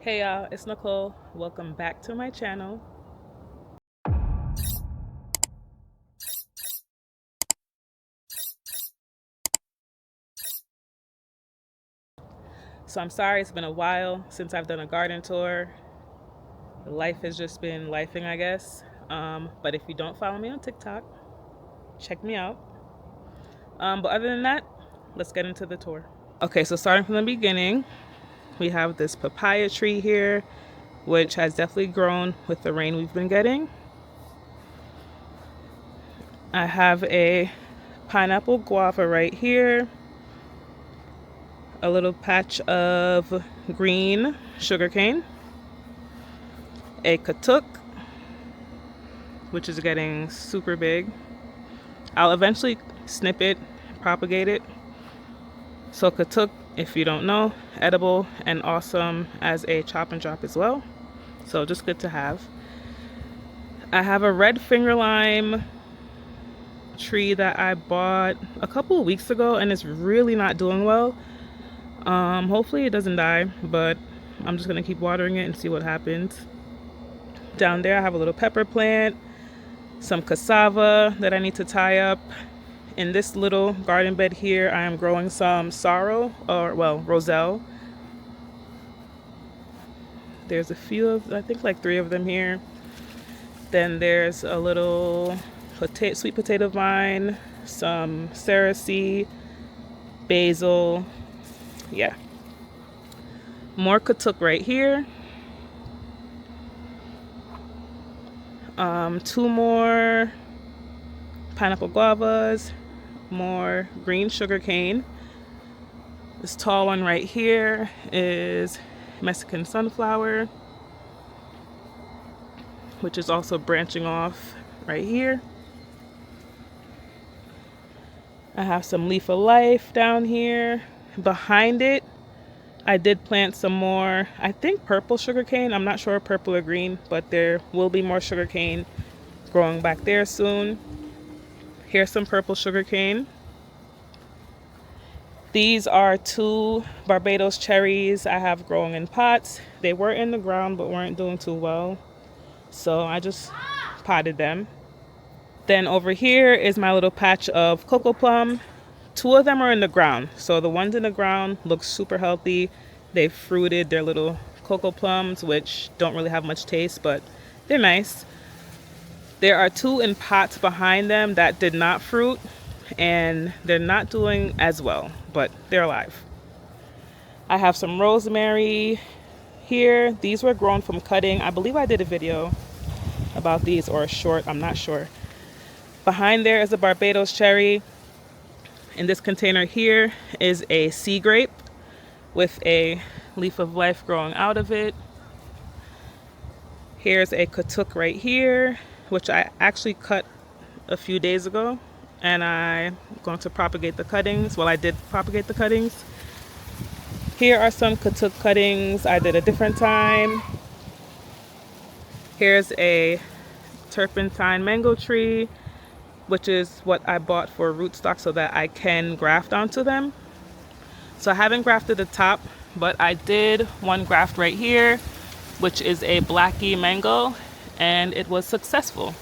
Hey y'all, it's Nicole. Welcome back to my channel. So I'm sorry it's been a while since I've done a garden tour. Life has just been lifing, I guess. But if you don't follow me on TikTok, check me out. But other than that, let's get into the tour. Okay, so starting from the beginning, we have this papaya tree here, which has definitely grown with the rain we've been getting. I have a pineapple guava right here, a little patch of green sugarcane, a katuk, which is getting super big. I'll eventually snip it, propagate it. So katuk, if you don't know, edible and awesome as a chop and drop as well. So just good to have. I have a red finger lime tree that I bought a couple of weeks ago and it's really not doing well. Hopefully it doesn't die, but I'm just gonna keep watering it and see what happens. Down there I have a little pepper plant, some cassava that I need to tie up. In this little garden bed here, I am growing some sorrel, or well, roselle. There's a few of, I think like 3 of them here. Then there's a little sweet potato vine, some cerasee, basil, yeah. More katuk right here. 2 more pineapple guavas, more green sugar cane. This tall one right here is Mexican sunflower, which is also branching off right here. I have some leaf of life down here. Behind it, I did plant some more, I think purple sugar cane. I'm not sure purple or green, but there will be more sugar cane growing back there soon. Here's some purple sugar cane. These are 2 Barbados cherries I have growing in pots. They were in the ground but weren't doing too well, so I just potted them. Then over here is my little patch of cocoa plum. 2 of them are in the ground, so the ones in the ground look super healthy. They've fruited their little cocoa plums, which don't really have much taste, but they're nice. There are 2 in pots behind them that did not fruit, and they're not doing as well, but they're alive. I have some rosemary here. These were grown from cutting. I believe I did a video about these, or a short, I'm not sure. Behind there is a Barbados cherry. In this container here is a sea grape with a leaf of life growing out of it. Here's a katuk right here, which I actually cut a few days ago, and I'm going to propagate the cuttings. Well, I did propagate the cuttings. Here are some katuk cuttings I did a different time. Here's a turpentine mango tree, which is what I bought for rootstock so that I can graft onto them. So I haven't grafted the top, but I did one graft right here, which is a blackie mango, and it was successful.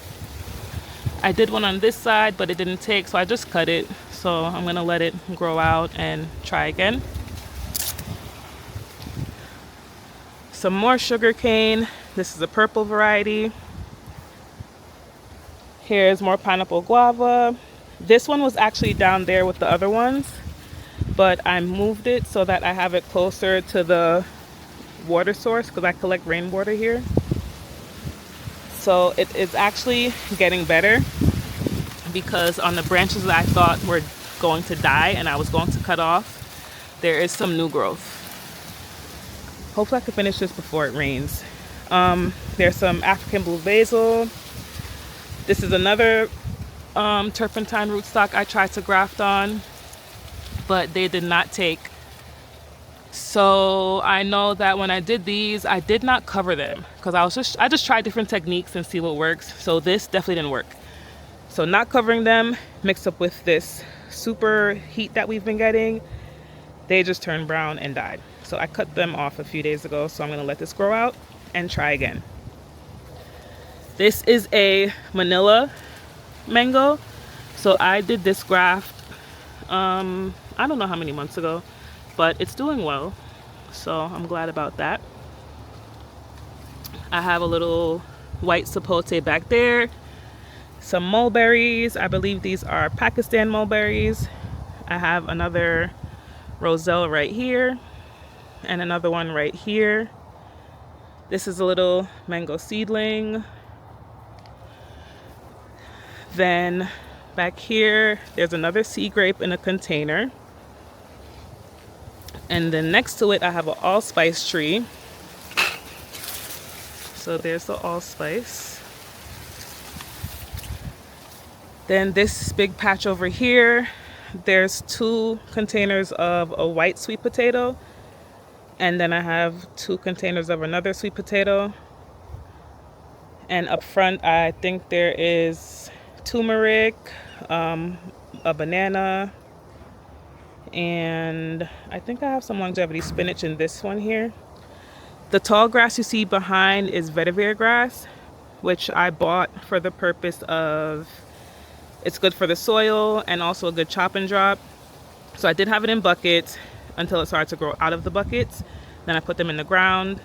I did one on this side, but it didn't take, so I just cut it. So I'm gonna let it grow out and try again. Some more sugar cane. This is a purple variety. Here's more pineapple guava. This one was actually down there with the other ones, but I moved it so that I have it closer to the water source because I collect rainwater here. So it is actually getting better, because on the branches that I thought were going to die and I was going to cut off, there is some new growth. Hopefully I can finish this before it rains. There's some African blue basil. This is another turpentine rootstock I tried to graft on, but they did not take. So I know that when I did these, I did not cover them because I just tried different techniques and see what works. So this definitely didn't work. So not covering them mixed up with this super heat that we've been getting, they just turned brown and died. So I cut them off a few days ago, so I'm going to let this grow out and try again. This is a Manila mango. So I did this graft, I don't know how many months ago, but it's doing well. So I'm glad about that. I have a little white sapote back there. Some mulberries. I believe these are Pakistan mulberries. I have another roselle right here and another one right here. This is a little mango seedling. Then back here, there's another sea grape in a container. And then next to it, I have an allspice tree. So there's the allspice. Then this big patch over here, there's 2 containers of a white sweet potato. And then I have 2 containers of another sweet potato. And up front, I think there is turmeric, a banana, and I think I have some longevity spinach in this one here. The tall grass you see behind is vetiver grass, which I bought for the purpose of it's good for the soil and also a good chop and drop. So I did have it in buckets until it started to grow out of the buckets. Then I put them in the ground.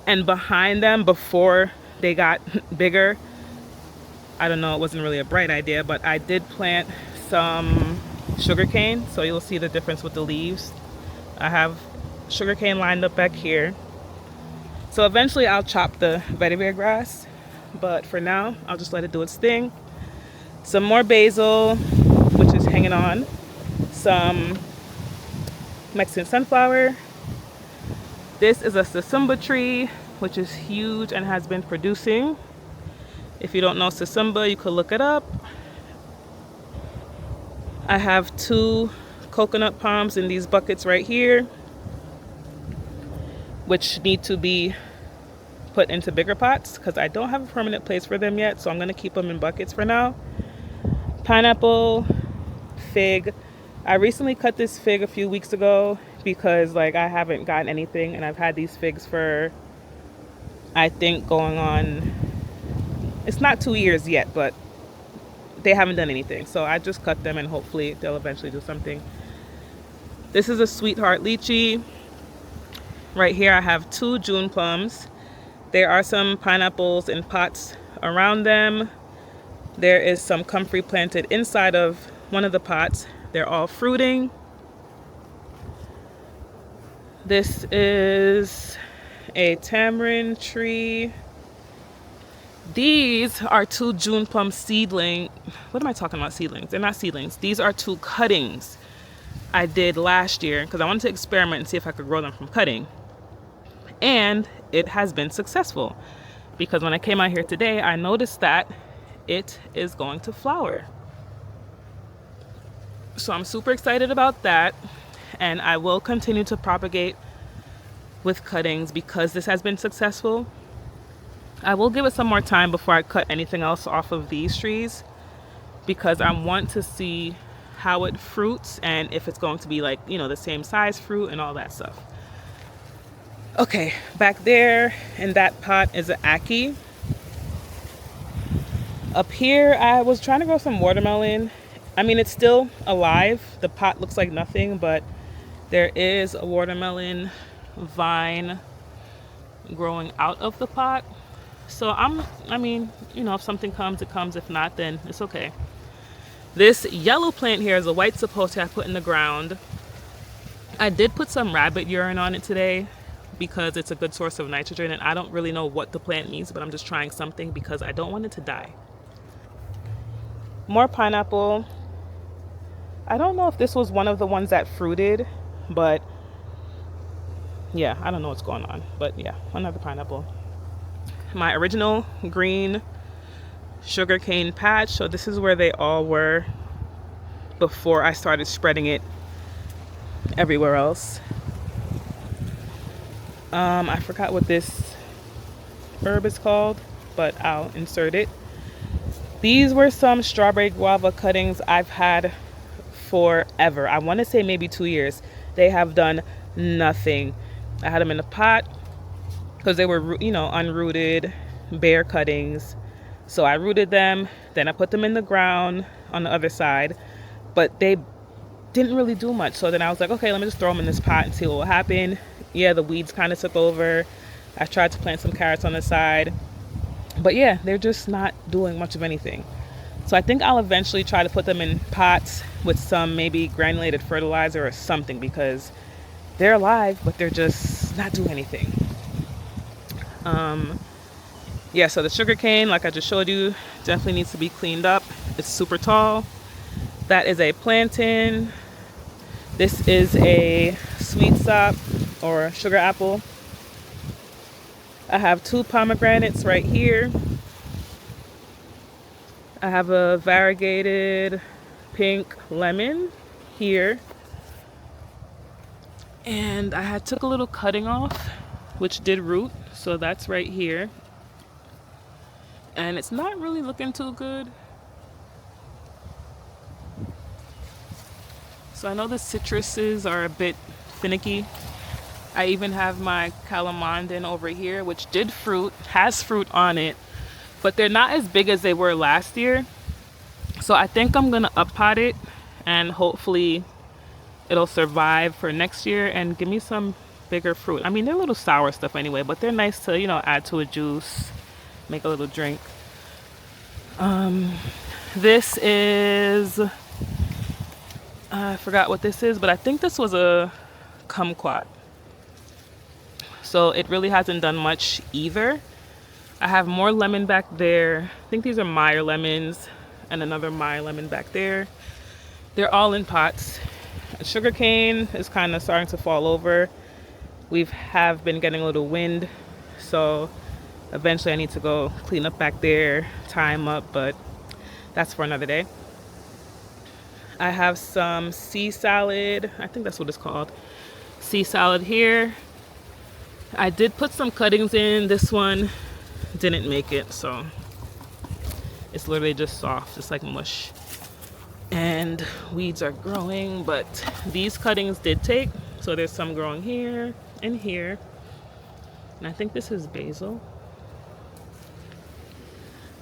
And behind them, before they got bigger, I don't know, it wasn't really a bright idea, but I did plant some sugarcane. So you'll see the difference with the leaves. I have sugarcane lined up back here. So eventually I'll chop the vetiver grass, but for now, I'll just let it do its thing. Some more basil, which is hanging on. Some Mexican sunflower. This is a sesumba tree, which is huge and has been producing. If you don't know sesumba, you could look it up. I have 2 coconut palms in these buckets right here, which need to be put into bigger pots because I don't have a permanent place for them yet, so I'm going to keep them in buckets for now. Pineapple, fig. I recently cut this fig a few weeks ago because I haven't gotten anything, and I've had these figs for I think going on, it's not 2 years yet, but they haven't done anything. So I just cut them and hopefully they'll eventually do something. This is a sweetheart lychee. Right here I have 2 June plums. There are some pineapples in pots around them. There is some comfrey planted inside of one of the pots. They're all fruiting. This is a tamarind tree. These are 2 June plum seedling. What am I talking about, seedlings? They're not seedlings. These are 2 cuttings I did last year because I wanted to experiment and see if I could grow them from cutting. And it has been successful because when I came out here today, I noticed that it is going to flower. So I'm super excited about that, and I will continue to propagate with cuttings because this has been successful. I will give it some more time before I cut anything else off of these trees because I want to see how it fruits and if it's going to be the same size fruit and all that stuff. Okay, back there in that pot is an ackee. Up here, I was trying to grow some watermelon. I mean, it's still alive. The pot looks like nothing, but there is a watermelon vine growing out of the pot. So if something comes, it comes. If not, then it's okay. This yellow plant here is a white sapote I put in the ground. I did put some rabbit urine on it today because it's a good source of nitrogen, and I don't really know what the plant needs, but I'm just trying something because I don't want it to die. More pineapple. I don't know if this was one of the ones that fruited, but yeah, I don't know what's going on. But yeah, another pineapple. My original green sugarcane patch. So this is where they all were before I started spreading it everywhere else. I forgot what this herb is called, but I'll insert it. These were some strawberry guava cuttings I've had forever. I want to say maybe 2 years. They have done Nothing. I had them in a pot because they were, unrooted, bare cuttings. So I rooted them, then I put them in the ground on the other side, but they didn't really do much. So then I was like, okay, let me just throw them in this pot and see what will happen. Yeah, the weeds kind of took over. I tried to plant some carrots on the side, but yeah, they're just not doing much of anything. So I think I'll eventually try to put them in pots with some maybe granulated fertilizer or something, because they're alive, but they're just not doing anything. Yeah, so the sugar cane, like I just showed you, definitely needs to be cleaned up. It's super tall. That is a plantain. This is a sweet sop or sugar apple. I have 2 pomegranates right here. I have a variegated pink lemon here. And I took a little cutting off, which did root, so that's right here. And it's not really looking too good. So I know the citruses are a bit finicky. I even have my calamondin over here, which did fruit, has fruit on it, but they're not as big as they were last year. So I think I'm gonna up pot it, and hopefully it'll survive for next year and give me some bigger fruit. I mean, they're little sour stuff anyway, but they're nice to, add to a juice, make a little drink. This is, I forgot what this is, but I think this was a kumquat. So it really hasn't done much either. I have more lemon back there. I think these are Meyer lemons, and another Meyer lemon back there. They're all in pots. Sugarcane is kind of starting to fall over. Have been getting a little wind, so eventually I need to go clean up back there, tie them up, but that's for another day. I have some sea salad. I think that's what it's called. Sea salad here. I did put some cuttings in. This one didn't make it, so it's literally just soft. It's like mush. And weeds are growing, but these cuttings did take. So there's some growing here and here. And I think this is basil.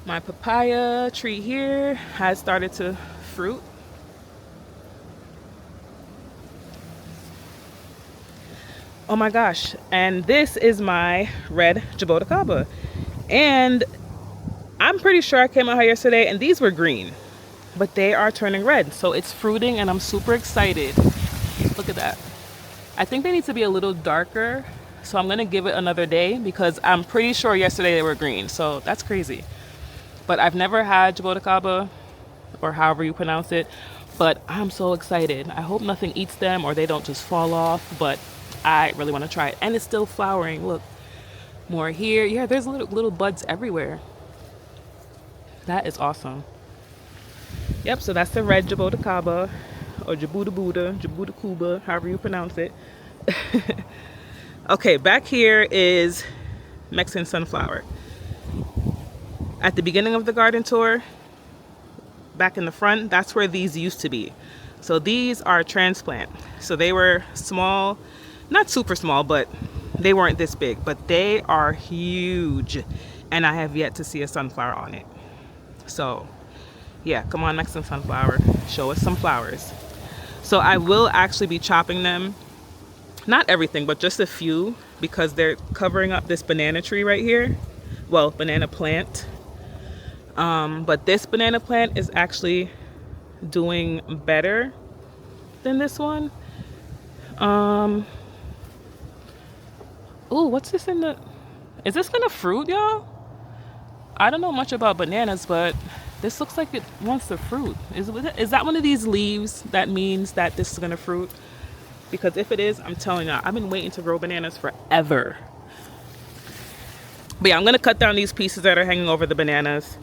My papaya tree here has started to fruit. Oh my gosh. And this is my red jaboticaba. And I'm pretty sure I came out here yesterday and these were green, but they are turning red. So it's fruiting and I'm super excited. Look at that. I think they need to be a little darker. So I'm gonna give it another day because I'm pretty sure yesterday they were green. So that's crazy. But I've never had jaboticaba, or however you pronounce it, but I'm so excited. I hope nothing eats them or they don't just fall off, but I really want to try it. And it's still flowering. Look, more here. Yeah, there's little buds everywhere. That is awesome. Yep, so that's the red jaboticaba, or jabuticaba, however you pronounce it. Okay, back here is Mexican sunflower. At the beginning of the garden tour, back in the front, that's where these used to be. So these are a transplant. So they were small, not super small, but they weren't this big, but they are huge. And I have yet to see a sunflower on it. So yeah, come on, Mexican sunflower, show us some flowers. So I will actually be chopping them. Not everything, but just a few, because they're covering up this banana tree right here. Well, banana plant. But this banana plant is actually doing better than this one. Oh, what's this in the... Is this gonna fruit, y'all? I don't know much about bananas, but this looks like it wants to fruit. Is that one of these leaves that means that this is gonna fruit? Because if it is, I'm telling y'all, I've been waiting to grow bananas forever. But yeah, I'm gonna cut down these pieces that are hanging over the bananas.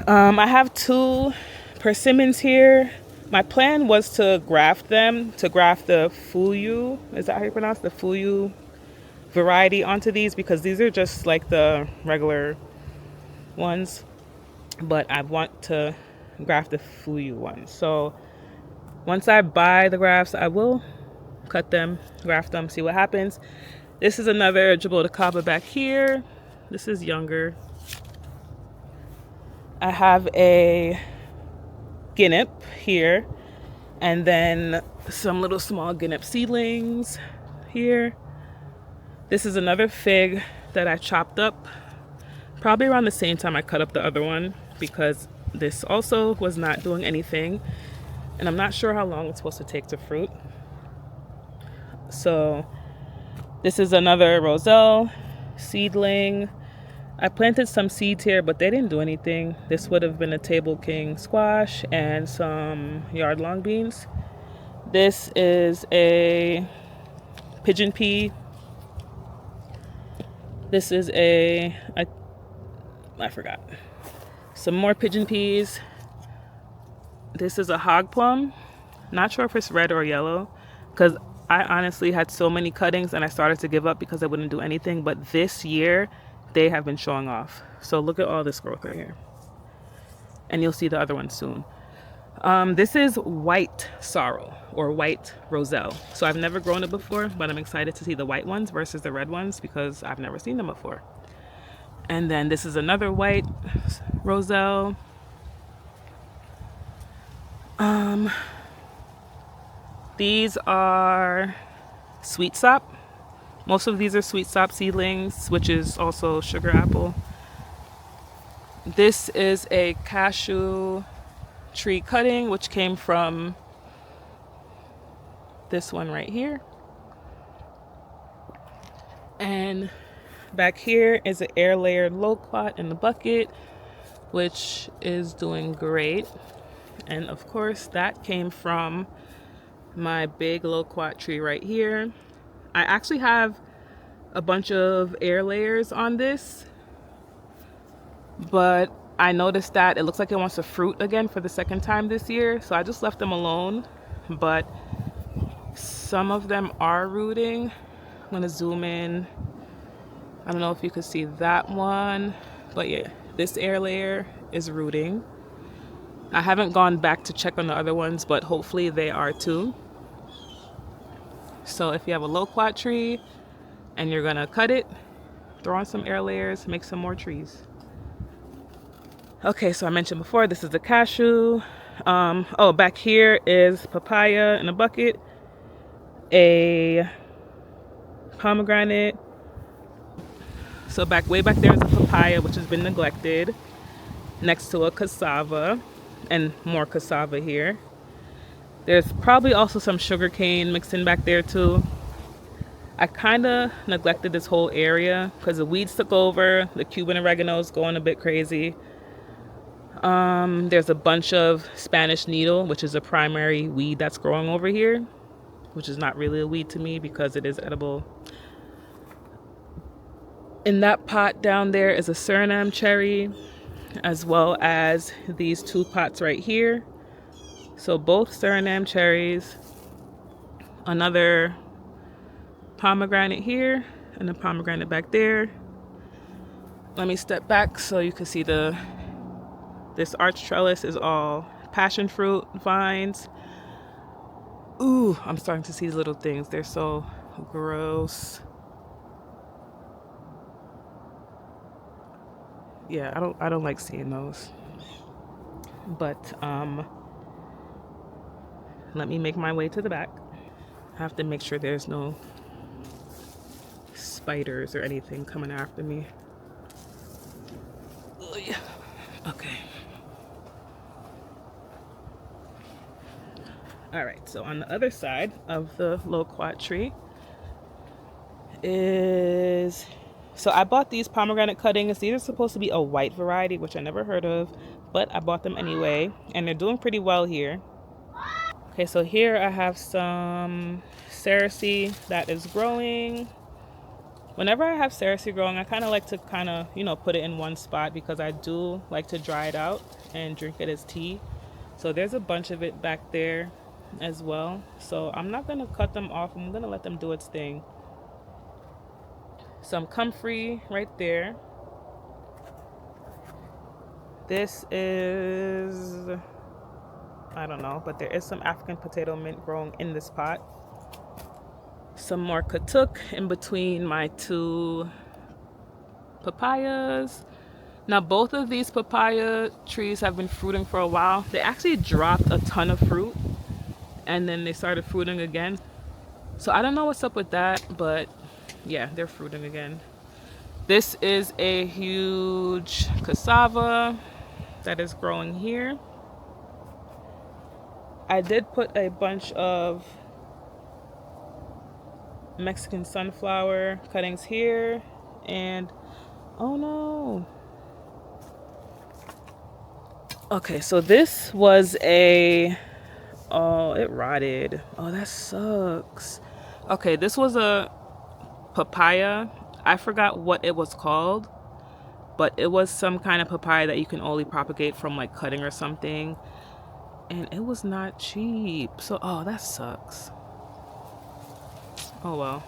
I have 2 persimmons here. My plan was to graft them, to graft the fuyu, is that how you pronounce the fuyu variety onto these, because these are just like the regular ones, but I want to graft the fuyu ones. So once I buy the grafts, I will cut them, graft them, see what happens. This is another Subtropical back here. This is younger. I have a guinep here, and then some little small guinep seedlings here. This is another fig that I chopped up probably around the same time I cut up the other one, because this also was not doing anything, and I'm not sure how long it's supposed to take to fruit. So this is another roselle seedling. I planted some seeds here, but they didn't do anything. This would have been a table king squash and some yard long beans. This is a pigeon pea. This is I forgot. Some more pigeon peas. This is a hog plum. Not sure if it's red or yellow, because I honestly had so many cuttings and I started to give up because I wouldn't do anything. But this year, they have been showing off. So look at all this growth right here. And you'll see the other one soon. This is white sorrel or white roselle. So I've never grown it before, but I'm excited to see the white ones versus the red ones because I've never seen them before. And then this is another white roselle. These are sweet sop. Most of these are sweet sop seedlings, which is also sugar apple. This is a cashew tree cutting, which came from this one right here. And back here is an air layered loquat in the bucket, which is doing great. And of course, that came from my big loquat tree right here. I actually have a bunch of air layers on this, but I noticed that it looks like it wants to fruit again for the second time this year, so I just left them alone. But some of them are rooting. I'm gonna zoom in. I don't know if you could see that one, but yeah, this air layer is rooting. I haven't gone back to check on the other ones, but hopefully they are too. So if you have a loquat tree and you're gonna cut it, throw on some air layers, make some more trees. Okay, so I mentioned before, this is the cashew. Oh, back here is papaya in a bucket, a pomegranate. So way back there is a papaya, which has been neglected, next to a cassava, and more cassava here. There's probably also some sugar cane mixed in back there too. I kind of neglected this whole area because the weeds took over. The Cuban oregano is going a bit crazy. There's a bunch of Spanish needle, which is a primary weed that's growing over here, which is not really a weed to me because it is edible. In that pot down there is a Suriname cherry, as well as these two pots right here. So both Suriname cherries, another pomegranate here, and a pomegranate back there. Let me step back so you can see this arch trellis is all passion fruit vines. Ooh, I'm starting to see these little things. They're so gross. Yeah, I don't like seeing those. But let me make my way to the back. I have to make sure there's no spiders or anything coming after me. Oh, yeah. Okay. All right, so on the other side of the loquat tree is, so I bought these pomegranate cuttings. These are supposed to be a white variety, which I never heard of, but I bought them anyway, and they're doing pretty well here. Okay, so here I have some cerasee that is growing. Whenever I have cerasee growing, I kind of like to put it in one spot because I do like to dry it out and drink it as tea. So there's a bunch of it back there as well. So I'm not going to cut them off. I'm going to let them do its thing. Some comfrey right there. This is, I don't know, but there is some African potato mint growing in this pot. some more katuk in between my two papayas. Now both of these papaya trees have been fruiting for a while. They actually dropped a ton of fruit and then they started fruiting again. So I don't know what's up with that, but yeah, they're fruiting again. This is a huge cassava that is growing here. I did put a bunch of Mexican sunflower cuttings here, and oh no. Okay, so this was oh, it rotted. Oh, that sucks. Okay, this was a papaya. I forgot what it was called, but it was some kind of papaya that you can only propagate from like cutting or something. And it was not cheap. So, oh, that sucks. Oh well.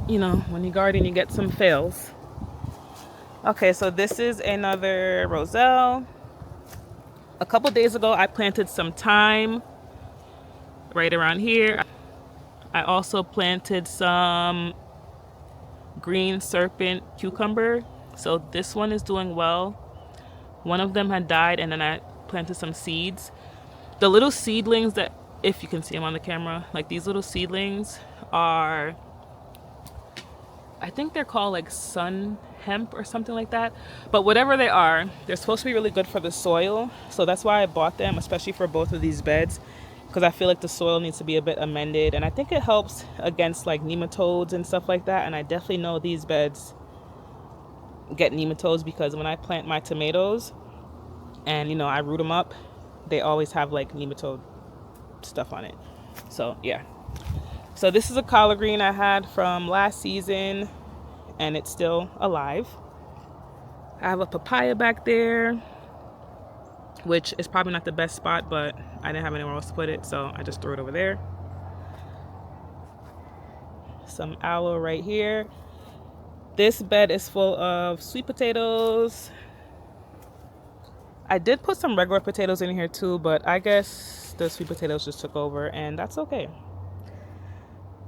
You know, when you garden, you get some fails. Okay, so this is another roselle. A couple days ago, I planted some thyme right around here. I also planted some green serpent cucumber. So this one is doing well. One of them had died, and then I planted some seeds. The little seedlings that, if you can see them on the camera, like these little seedlings are, I think they're called like sun hemp or something like that. But whatever they are, they're supposed to be really good for the soil. So that's why I bought them, especially for both of these beds, because I feel like the soil needs to be a bit amended. And I think it helps against like nematodes and stuff like that. And I definitely know these beds get nematodes because when I plant my tomatoes and, you know, I root them up, they always have like nematode stuff on it. So yeah. So this is a collard green I had from last season, and it's still alive. I have a papaya back there, which is probably not the best spot, but I didn't have anywhere else to put it, so I just threw it over there. Some aloe right here. This bed is full of sweet potatoes. I did put some regular potatoes in here too, but I guess the sweet potatoes just took over, and that's okay.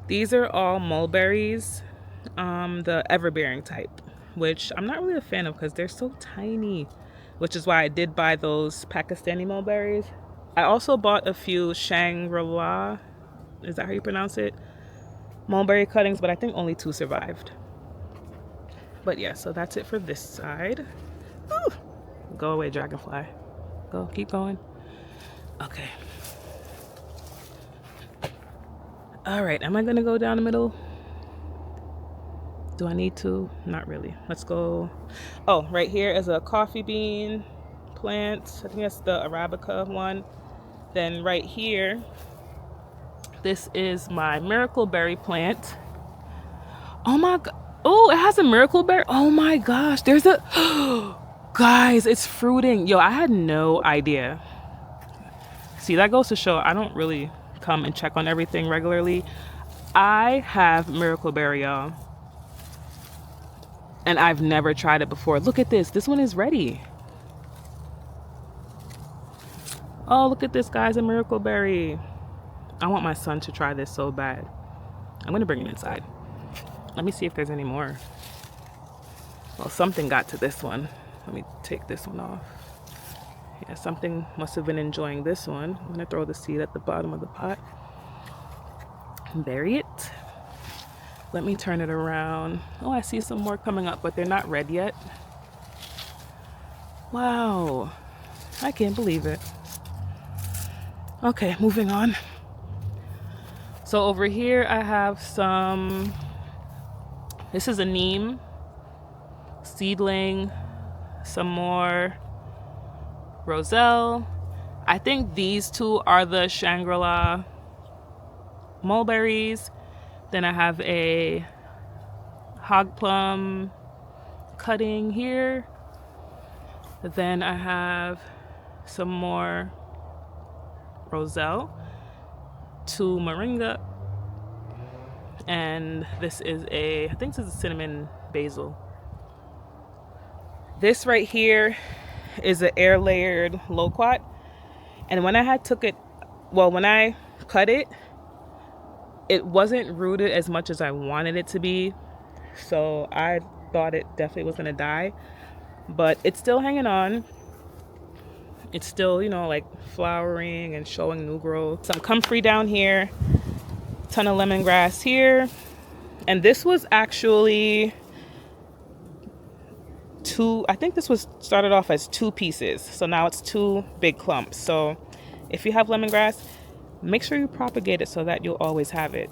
These are all mulberries, the everbearing type, which I'm not really a fan of because they're so tiny, which is why I did buy those Pakistani mulberries. I also bought a few Shangri-La, is that how you pronounce it? Mulberry cuttings, but I think only 2 survived. But yeah, so that's it for this side. Ooh, go away, dragonfly. Go, keep going. Okay. All right, am I gonna go down the middle? Do I need to? Not really. Let's go. Oh, right here is a coffee bean plant. I think that's the Arabica one. Then right here, this is my miracle berry plant. Oh my god. Oh, it has a miracle berry. Oh my gosh. There's a guys, it's fruiting. Yo, I had no idea. See, that goes to show I don't really come and check on everything regularly. I have miracle berry, y'all, and I've never tried it before. Look at this. This one is ready. Oh, look at this, guys, a miracle berry. I want my son to try this so bad. I'm gonna bring him inside. Let me see if there's any more. Well, something got to this one. Let me take this one off. Yeah, something must have been enjoying this one. I'm gonna throw the seed at the bottom of the pot. Bury it. Let me turn it around. Oh, I see some more coming up, but they're not red yet. Wow, I can't believe it. Okay, moving on. So over here I have some, this is a neem seedling, some more roselle. I think these two are the Shangri-La mulberries. Then I have a hog plum cutting here. Then I have some more roselle, 2 moringa, and this is I think this is a cinnamon basil. This right here is an air layered loquat, and when I had took it well, when I cut it, it wasn't rooted as much as I wanted it to be. So I thought it definitely was gonna die, but it's still hanging on. It's still, you know, like flowering and showing new growth. Some comfrey down here, ton of lemongrass here. And this was actually two, I think this was started off as 2 pieces. So now it's 2 big clumps. So if you have lemongrass, make sure you propagate it so that you'll always have it.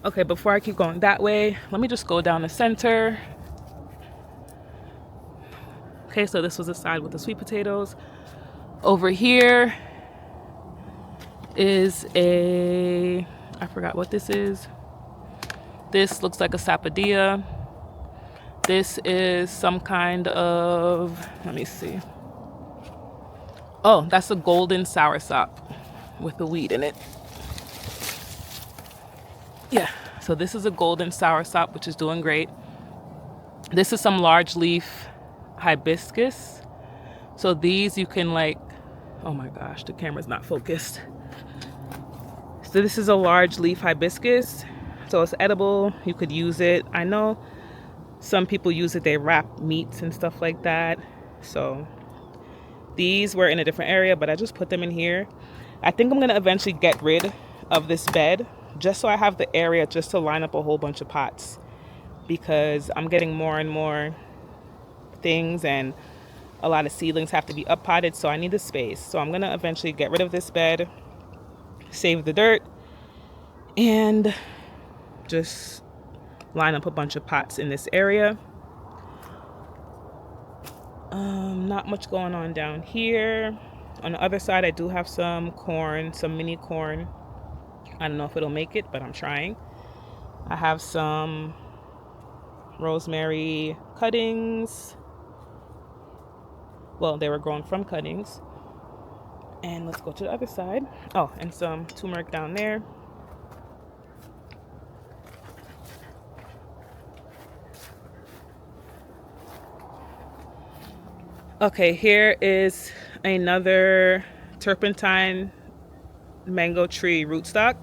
Okay, before I keep going that way, let me just go down the center. Okay, so this was the side with the sweet potatoes. Over here is a, I forgot what this is. This looks like a sapodilla. This is some kind of, let me see. Oh, that's a golden soursop with the weed in it. Yeah, so this is a golden soursop, which is doing great. This is some large leaf hibiscus. So these you can like, oh my gosh, the camera's not focused. So this is a large leaf hibiscus. So it's edible, you could use it. I know some people use it, they wrap meats and stuff like that. So these were in a different area, but I just put them in here. I think I'm gonna eventually get rid of this bed just so I have the area just to line up a whole bunch of pots, because I'm getting more and more things and a lot of seedlings have to be up potted, so I need the space. So I'm gonna eventually get rid of this bed, save the dirt, and just line up a bunch of pots in this area. Not much going on down here. On the other side, I do have some corn, some mini corn. I don't know if it'll make it, but I'm trying. I have some rosemary cuttings. Well, they were grown from cuttings. And let's go to the other side. Oh, and some turmeric down there. Okay, here is another turpentine mango tree rootstock.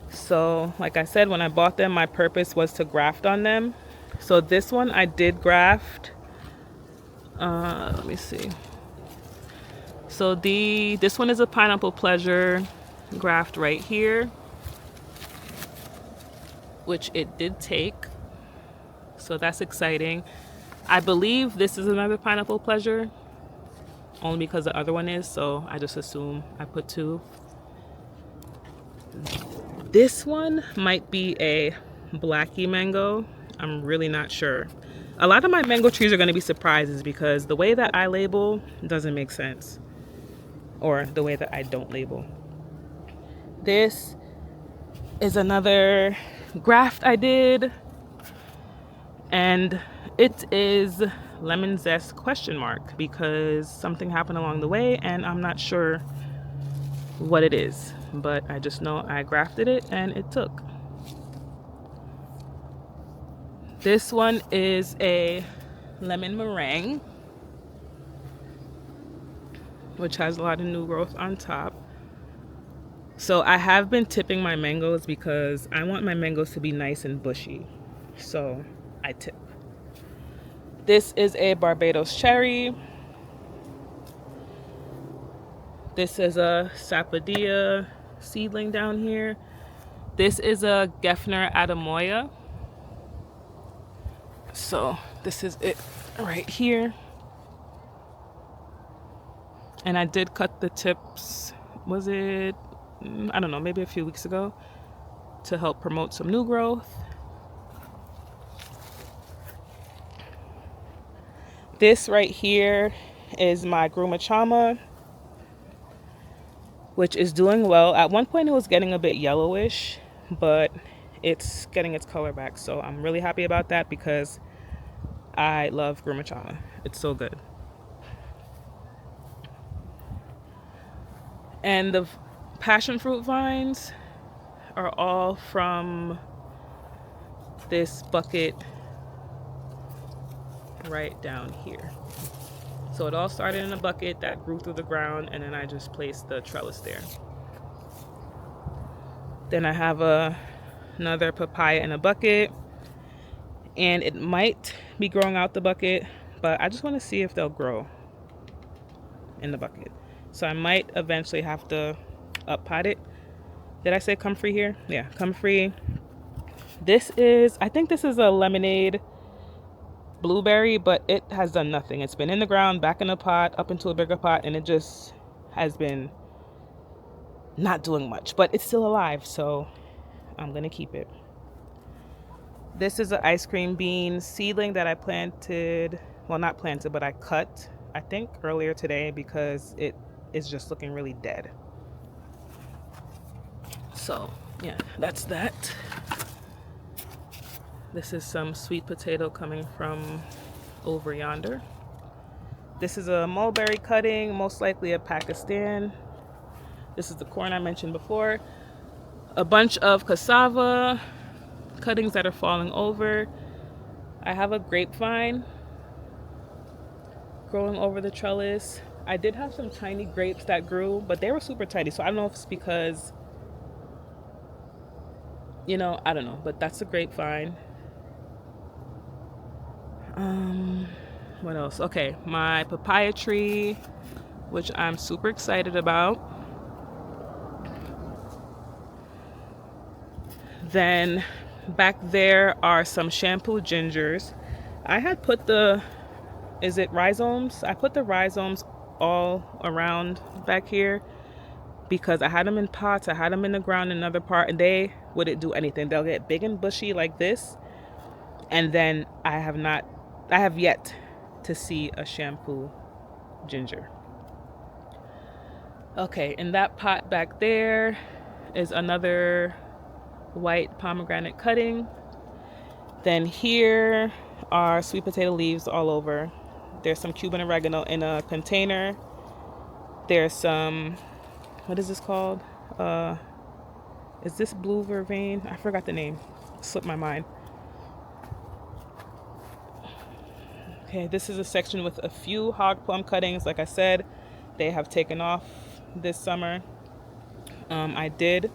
So like I said, when I bought them, my purpose was to graft on them. So this one I did graft. Let me see. So this one is a Pineapple Pleasure graft right here, which it did take. So that's exciting. I believe this is another Pineapple Pleasure, only because the other one is, so I just assume I put 2. This one might be a Blackie mango. I'm really not sure. A lot of my mango trees are going to be surprises because the way that I label doesn't make sense, or the way that I don't label. This is another graft I did, and it is lemon zest ? Because something happened along the way and I'm not sure what it is, but I just know I grafted it and it took. This one is a lemon meringue, which has a lot of new growth on top. So I have been tipping my mangoes because I want my mangoes to be nice and bushy, so I tip. This is a Barbados cherry. This is a sapodilla seedling down here. This is a Gefner Adamoya. So this is it right here. And I did cut the tips, was it, I don't know, maybe a few weeks ago, to help promote some new growth. This right here is my Grumachama, which is doing well. At one point it was getting a bit yellowish, but it's getting its color back. So I'm really happy about that because I love Grumachama. It's so good. And the passion fruit vines are all from this bucket right down here. So it all started in a bucket that grew through the ground, and then I just placed the trellis there. Then I have another papaya in a bucket, and it might be growing out the bucket, but I just want to see if they'll grow in the bucket. So I might eventually have to up pot it. Did I say comfrey here? Yeah, comfrey. This is, I think this is a lemonade blueberry, but it has done nothing. It's been in the ground, back in a pot, up into a bigger pot, and it just has been not doing much, but it's still alive, so I'm gonna keep it. This is an ice cream bean seedling that I planted, well, not planted, but I cut, I think earlier today, because it is just looking really dead. So yeah, that's that. This is some sweet potato coming from over yonder. This is a mulberry cutting, most likely a Pakistan. This is the corn I mentioned before. A bunch of cassava cuttings that are falling over. I have a grapevine growing over the trellis. I did have some tiny grapes that grew, but they were super tiny. So I don't know if it's because, you know, I don't know, but that's a grapevine. What else? Okay, my papaya tree, which I'm super excited about. Then back there are some shampoo gingers. I had put the, is it rhizomes? I put the rhizomes all around back here because I had them in pots, I had them in the ground in another part, and they wouldn't do anything. They'll get big and bushy like this, and then I have yet to see a shampoo ginger. Okay, in that pot back there is another white pomegranate cutting. Then here are sweet potato leaves all over. There's some Cuban oregano in a container. There's some, what is this called? Is this blue vervain? I forgot the name. It slipped my mind. Okay, this is a section with a few hog plum cuttings. Like I said, they have taken off this summer. I did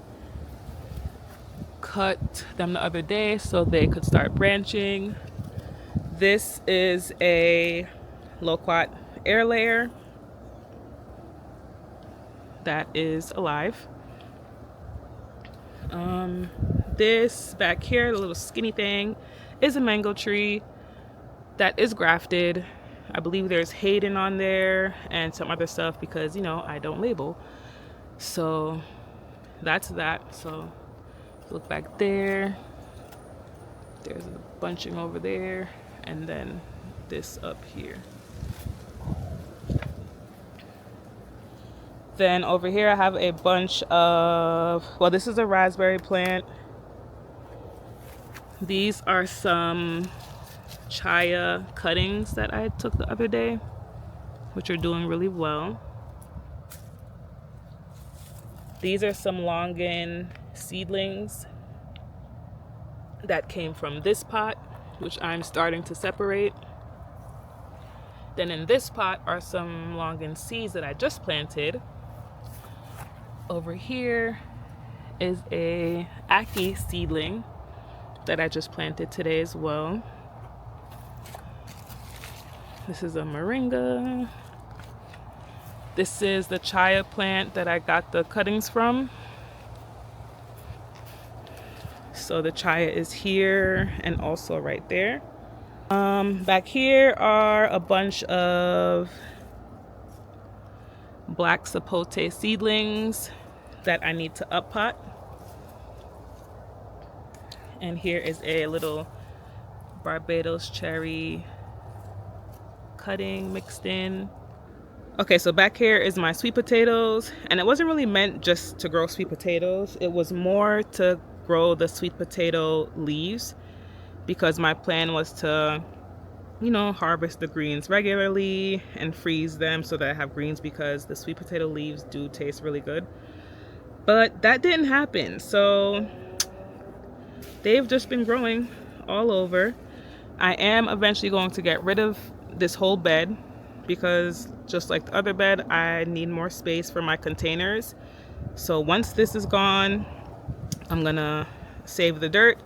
cut them the other day so they could start branching. This is a loquat air layer that is alive. This back here, the little skinny thing, is a mango tree that is grafted. I believe there's Hayden on there and some other stuff because, you know, I don't label. So that's that. So look back there. There's a bunching over there, and then this up here. Then over here I have a bunch of, well, this is a raspberry plant. These are some chaya cuttings that I took the other day, which are doing really well. These are some longan seedlings that came from this pot, which I'm starting to separate. Then in this pot are some longan seeds that I just planted. Over here is a ackee seedling that I just planted today as well. This is a moringa. This is the chaya plant that I got the cuttings from. So the chaya is here and also right there. Back here are a bunch of black sapote seedlings that I need to up pot. And here is a little Barbados cherry cutting mixed in. Okay, so back here is my sweet potatoes, and it wasn't really meant just to grow sweet potatoes. It was more to grow the sweet potato leaves because my plan was to, you know, harvest the greens regularly and freeze them so that I have greens because the sweet potato leaves do taste really good. But that didn't happen, so they've just been growing all over. I am eventually going to get rid of this whole bed because just like the other bed, I need more space for my containers. So once this is gone, I'm gonna save the dirt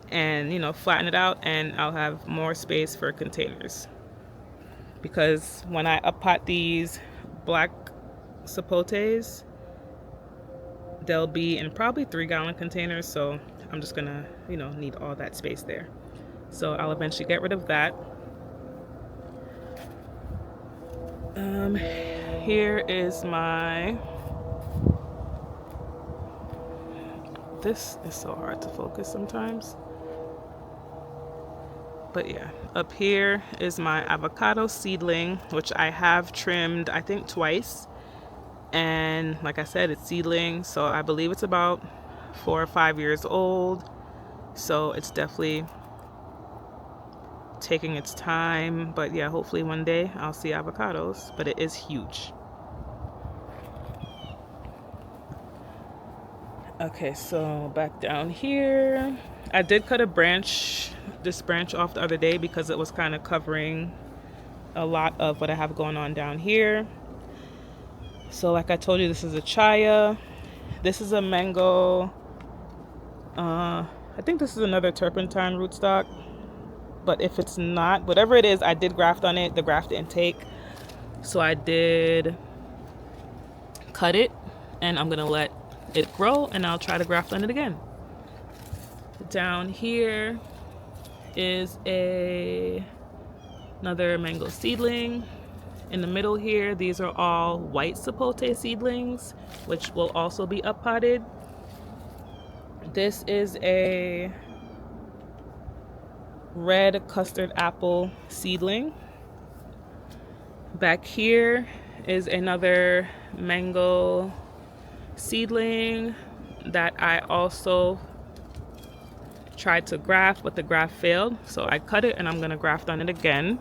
and, you know, flatten it out, and I'll have more space for containers. Because when I up pot these black sapotes, they'll be in probably 3-gallon containers, so I'm just gonna, you know, need all that space there. So I'll eventually get rid of that. Here is my, this is so hard to focus sometimes. But yeah, up here is my avocado seedling, which I have trimmed, I think, twice. And like I said, it's seedling, so I believe it's about 4 or 5 years old. So it's definitely taking its time. But yeah, hopefully one day I'll see avocados, but it is huge. Okay, so back down here, I did cut this branch off the other day because it was kind of covering a lot of what I have going on down here. So like I told you, this is a chaya. This is a mango. I think this is another turpentine rootstock. But if it's not, whatever it is, I did graft on it. The graft didn't take. So I did cut it, and I'm gonna let it grow, and I'll try to graft on it again. Down here is another mango seedling. In the middle here, these are all white sapote seedlings, which will also be up potted. This is a red custard apple seedling. Back here is another mango seedling that I also tried to graft, but the graft failed, so I cut it and I'm gonna graft on it again.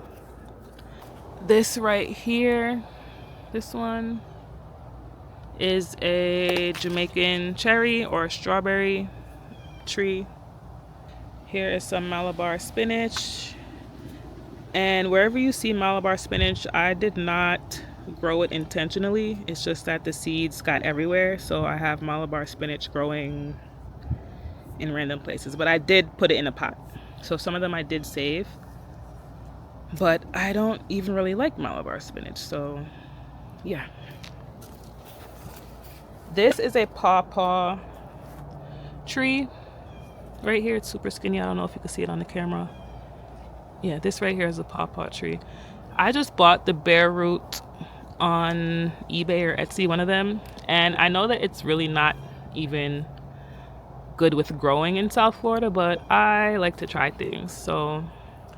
This right here, this one is a Jamaican cherry or strawberry tree. Here is some Malabar spinach, and wherever you see Malabar spinach, I did not grow it intentionally. It's just that the seeds got everywhere, so I have Malabar spinach growing in random places, but I did put it in a pot, so some of them I did save. But I don't even really like Malabar spinach, so yeah. This is a pawpaw tree right here. It's super skinny. I don't know if you can see it on the camera. Yeah, this right here is a pawpaw tree. I just bought the bare root on eBay or Etsy, one of them, and I know that it's really not even good with growing in South Florida, but I like to try things. So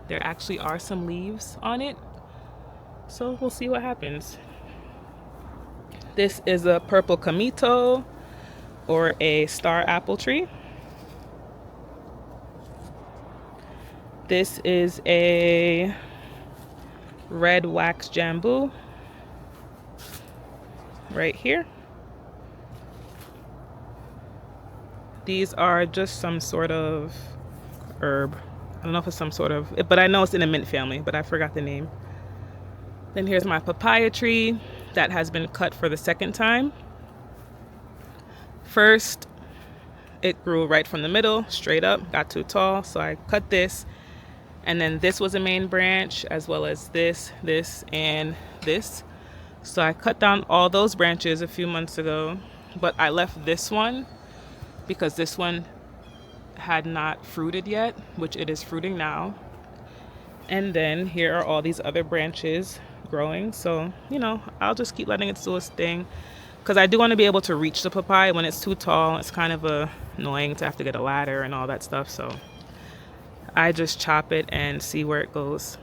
there actually are some leaves on it, so we'll see what happens. This is a purple camito or a star apple tree. This is a red wax jambu right here. These are just some sort of herb. I don't know if it's some sort of, but I know it's in the mint family, but I forgot the name. Then here's my papaya tree that has been cut for the second time. First, it grew right from the middle, straight up, got too tall, so I cut this. And then this was a main branch, as well as this, and this. So I cut down all those branches a few months ago, but I left this one because this one had not fruited yet, which it is fruiting now. And then here are all these other branches growing, so you know, I'll just keep letting it do its thing, because I do want to be able to reach the papaya. When it's too tall, it's kind of annoying to have to get a ladder and all that stuff, so I just chop it and see where it goes.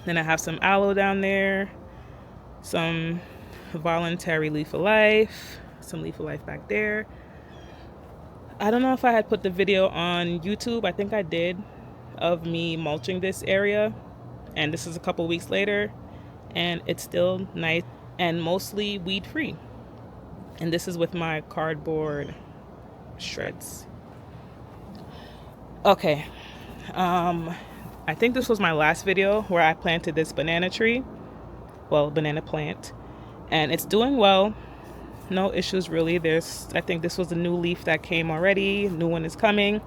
Then I have some aloe down there, some voluntary leaf of life, some leaf of life back there. I don't know if I had put the video on YouTube. I think I did, of me mulching this area, and this is a couple weeks later and it's still nice and mostly weed free. And this is with my cardboard shreds. Okay, I think this was my last video where I planted this banana tree, well, banana plant, and it's doing well. No issues really. I think this was a new leaf that came already. New one is coming.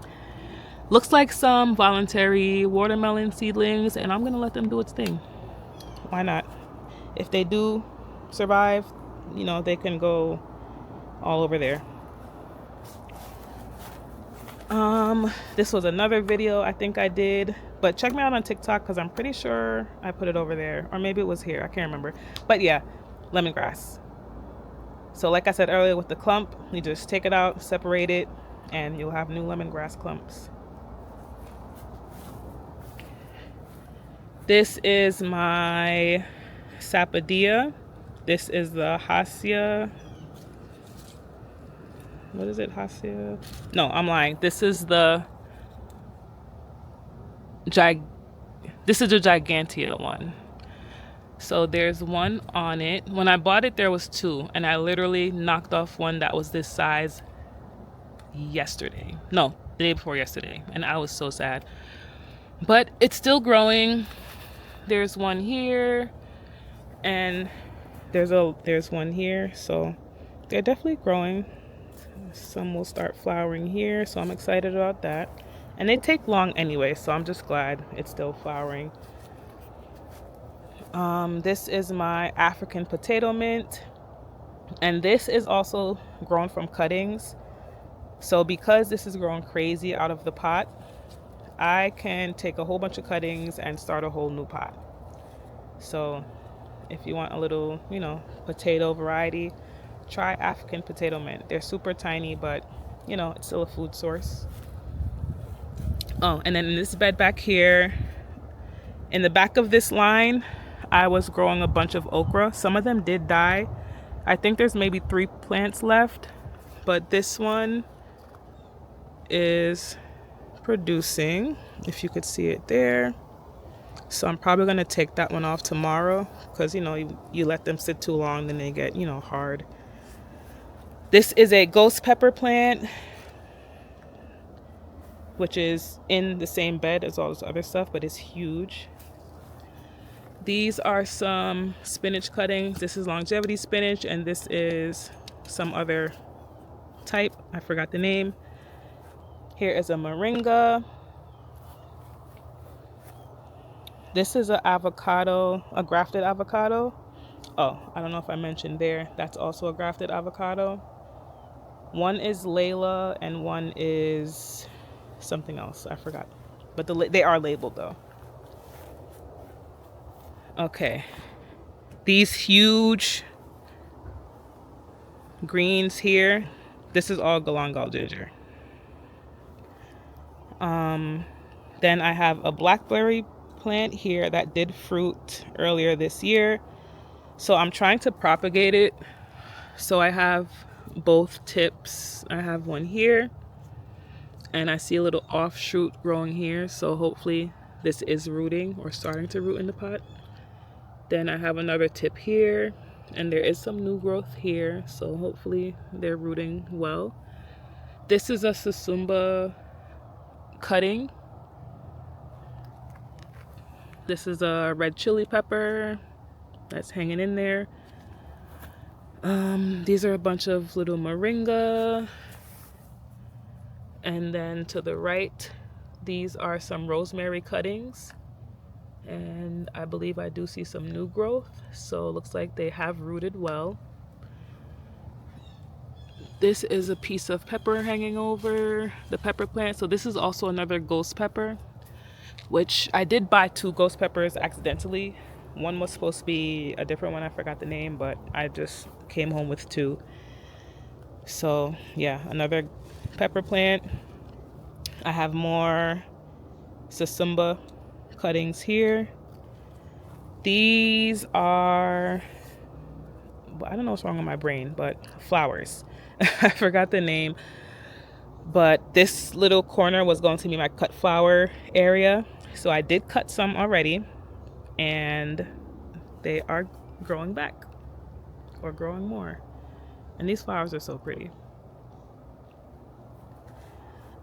Looks like some voluntary watermelon seedlings, and I'm gonna let them do its thing. Why not? If they do survive, you know, they can go all over there. This was another video I think I did, but check me out on TikTok because I'm pretty sure I put it over there, or maybe it was here, I can't remember. But yeah, lemongrass. So like I said earlier with the clump, you just take it out, separate it, and you'll have new lemongrass clumps. This is my sapodilla. This is the Hacia. What is it, Hacia? No, I'm lying. This is the Gigantea one. So there's one on it. When I bought it, there was two, and I literally knocked off one that was this size yesterday. No, the day before yesterday, and I was so sad. But it's still growing. There's one here, and there's one here. So they're definitely growing. Some will start flowering here, so I'm excited about that. And they take long anyway, so I'm just glad it's still flowering. This is my African potato mint, and this is also grown from cuttings. So because this is growing crazy out of the pot, I can take a whole bunch of cuttings and start a whole new pot. So if you want a little, you know, potato variety, try African potato mint. They're super tiny, but you know, it's still a food source. Oh, and then in this bed back here, in the back of this line, I was growing a bunch of okra. Some of them did die. I think there's maybe 3 plants left, but this one is producing, if you could see it there. So I'm probably gonna take that one off tomorrow because, you know, you let them sit too long, then they get, you know, hard. This is a ghost pepper plant, which is in the same bed as all this other stuff, but it's huge. These are some spinach cuttings. This is longevity spinach, and this is some other type. I forgot the name. Here is a moringa. This is an avocado, a grafted avocado. Oh, I don't know if I mentioned there. That's also a grafted avocado. One is Layla and one is something else. I forgot. But they are labeled though. Okay. These huge greens here. This is all galangal ginger. Then I have a blackberry plant here that did fruit earlier this year. So I'm trying to propagate it. So I have both tips. I have one here, and I see a little offshoot growing here. So hopefully this is rooting or starting to root in the pot. Then I have another tip here, and there is some new growth here. So hopefully they're rooting well. This is a Susumba cutting. This is a red chili pepper that's hanging in there. These are a bunch of little moringa. And then to the right, these are some rosemary cuttings. And I believe I do see some new growth. So it looks like they have rooted well. This is a piece of pepper hanging over the pepper plant. So this is also another ghost pepper, which I did buy 2 ghost peppers accidentally. One was supposed to be a different one. I forgot the name, but I just came home with 2. So yeah, another pepper plant. I have more Susumba cuttings here. These are, I don't know what's wrong with my brain, but flowers. I forgot the name. But this little corner was going to be my cut flower area. So I did cut some already, and they are growing back or growing more. And these flowers are so pretty.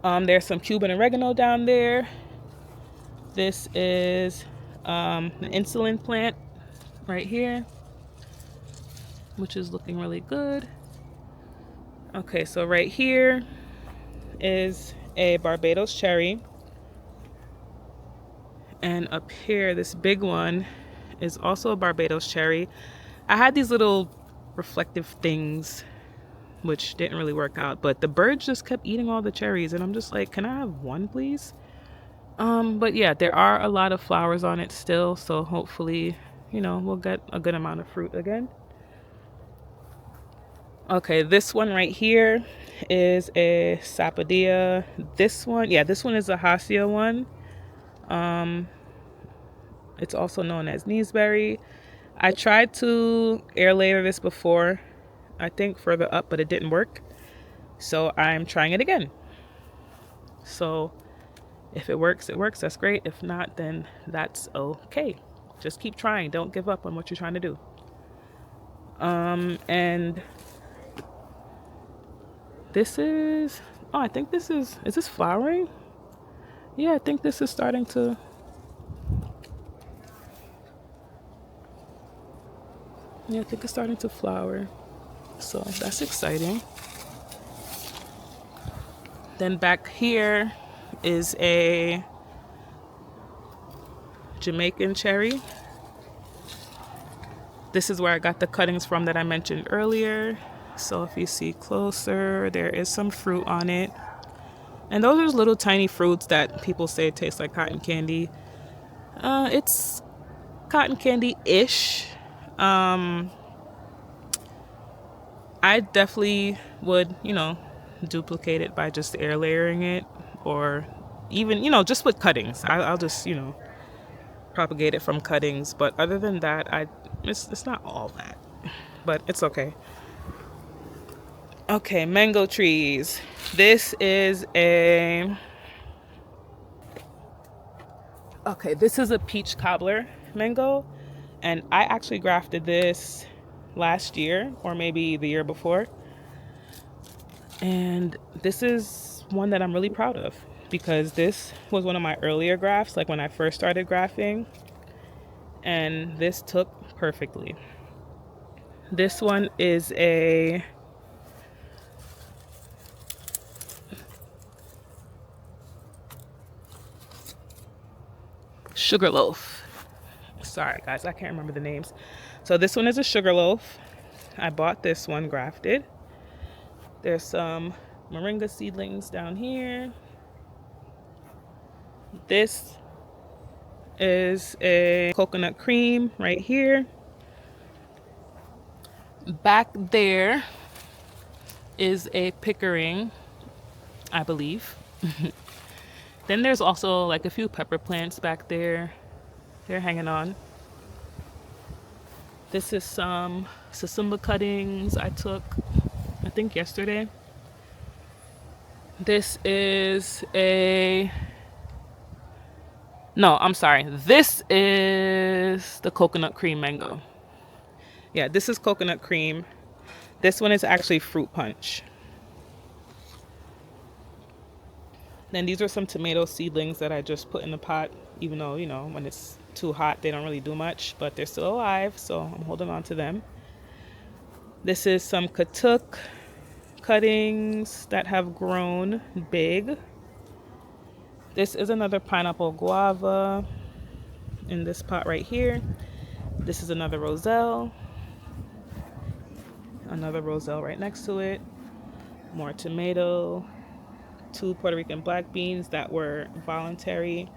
There's some Cuban oregano down there. This is an insulin plant right here, which is looking really good. Okay, so right here is a Barbados cherry. And up here, this big one is also a Barbados cherry. I had these little reflective things, which didn't really work out, but the birds just kept eating all the cherries, and I'm just like, can I have one, please? But yeah, there are a lot of flowers on it still, so hopefully, we'll get a good amount of fruit again. Okay, this one right here is a Sapodilla. This one is a Hacia one. It's also known as Neesberry. I tried to air layer this before, I think further up, but it didn't work. So I'm trying it again. So if it works, that's great. If not, then that's okay. Just keep trying. Don't give up on what you're trying to do. And this is, I think is this flowering? Yeah, I think this is starting to, I think it's starting to flower. So that's exciting. Then back here is a Jamaican cherry. This is where I got the cuttings from that I mentioned earlier. So if you see closer, there is some fruit on it. And those are little tiny fruits that people say taste like cotton candy. It's cotton candy-ish. I definitely would, duplicate it by just air layering it, or even, just with cuttings. I'll just, propagate it from cuttings. But other than that, it's not all that, but it's okay. Okay, mango trees. This is a peach cobbler mango, and I actually grafted this last year or maybe the year before. And this is one that I'm really proud of because this was one of my earlier grafts, like when I first started grafting, and this took perfectly. This one is a sugarloaf. Sorry guys, I can't remember the names. So this one is a sugarloaf. I bought this one grafted. There's some moringa seedlings down here. This is a coconut cream right here. Back there is a Pickering, I believe. Then there's also like a few pepper plants back there. They're hanging on. This is some Sasumba cuttings I took, I think yesterday. This is this is the coconut cream mango. Yeah, this is coconut cream. This one is actually fruit punch. Then these are some tomato seedlings that I just put in the pot, even though, when it's too hot, they don't really do much, but they're still alive, so I'm holding on to them. This is some katuk cuttings that have grown big. This is another pineapple guava in this pot right here. This is another roselle. Another roselle right next to it. More tomato. 2 Puerto Rican black beans that were voluntary.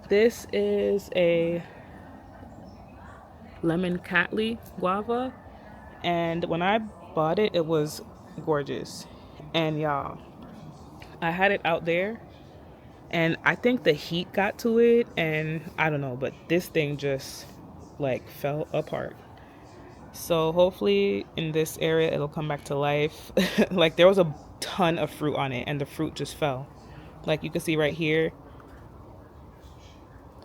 This is a lemon cattleya guava, and when I bought it, it was gorgeous. And y'all, I had it out there, and I think the heat got to it, and I don't know, but this thing just like fell apart. So hopefully in this area it'll come back to life. Like there was a ton of fruit on it and the fruit just fell. Like you can see right here,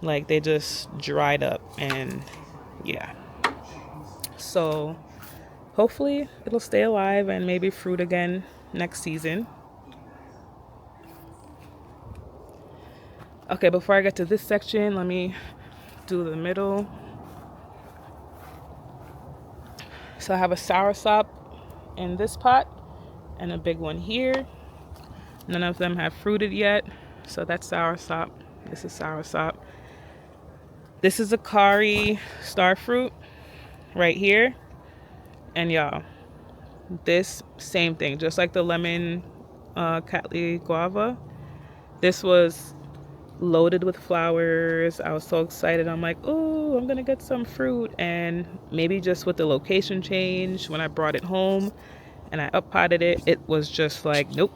like they just dried up, and yeah. So hopefully it'll stay alive and maybe fruit again next season. Okay, before I get to this section, let me do the middle. So I have a soursop in this pot and a big one here. None of them have fruited yet, so that's soursop. This is soursop. This is a Kari star fruit right here. And y'all, this same thing, just like the lemon Cattleya guava. This was loaded with flowers. I was so excited. I'm like, oh, I'm gonna get some fruit. And maybe just with the location change, when I brought it home and I up potted it, it was just like, nope.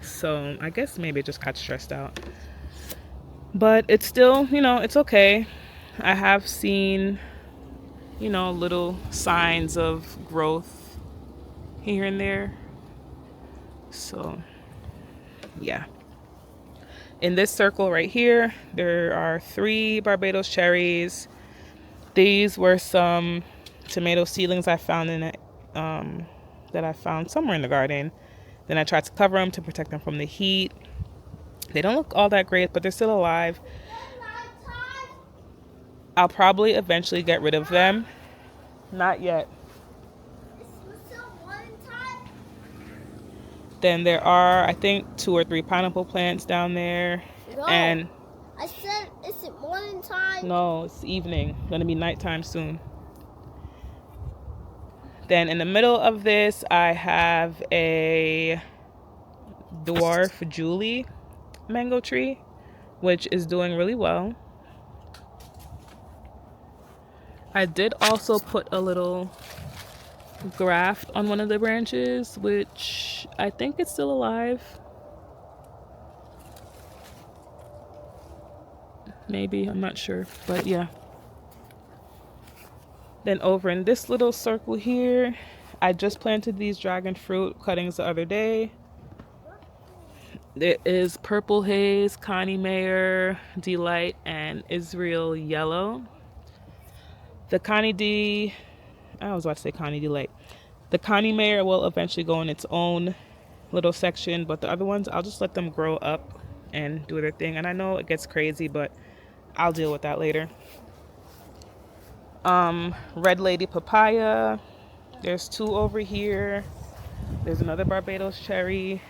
So I guess maybe it just got stressed out. But it's still, it's okay. I have seen, little signs of growth here and there. So, yeah. In this circle right here, there are 3 Barbados cherries. These were some tomato seedlings I found in it, that I found somewhere in the garden. Then I tried to cover them to protect them from the heat. They don't look all that great, but they're still alive. I'll probably eventually get rid of them. Not yet. Then there are, I think, 2 or 3 pineapple plants down there. No, and I said, is it morning time? No, it's evening. Gonna be nighttime soon. Then in the middle of this, I have a dwarf Julie mango tree, which is doing really well. I did also put a little graft on one of the branches, which I think it's still alive. Maybe, I'm not sure, but yeah. Then over in this little circle here, I just planted these dragon fruit cuttings the other day. There is Purple Haze, Connie Mayer, Delight, and Israel Yellow. The I was about to say Connie Delight. The Connie Mayer will eventually go in its own little section, but the other ones, I'll just let them grow up and do their thing. And I know it gets crazy, but I'll deal with that later. Red Lady Papaya. There's 2 over here. There's another Barbados cherry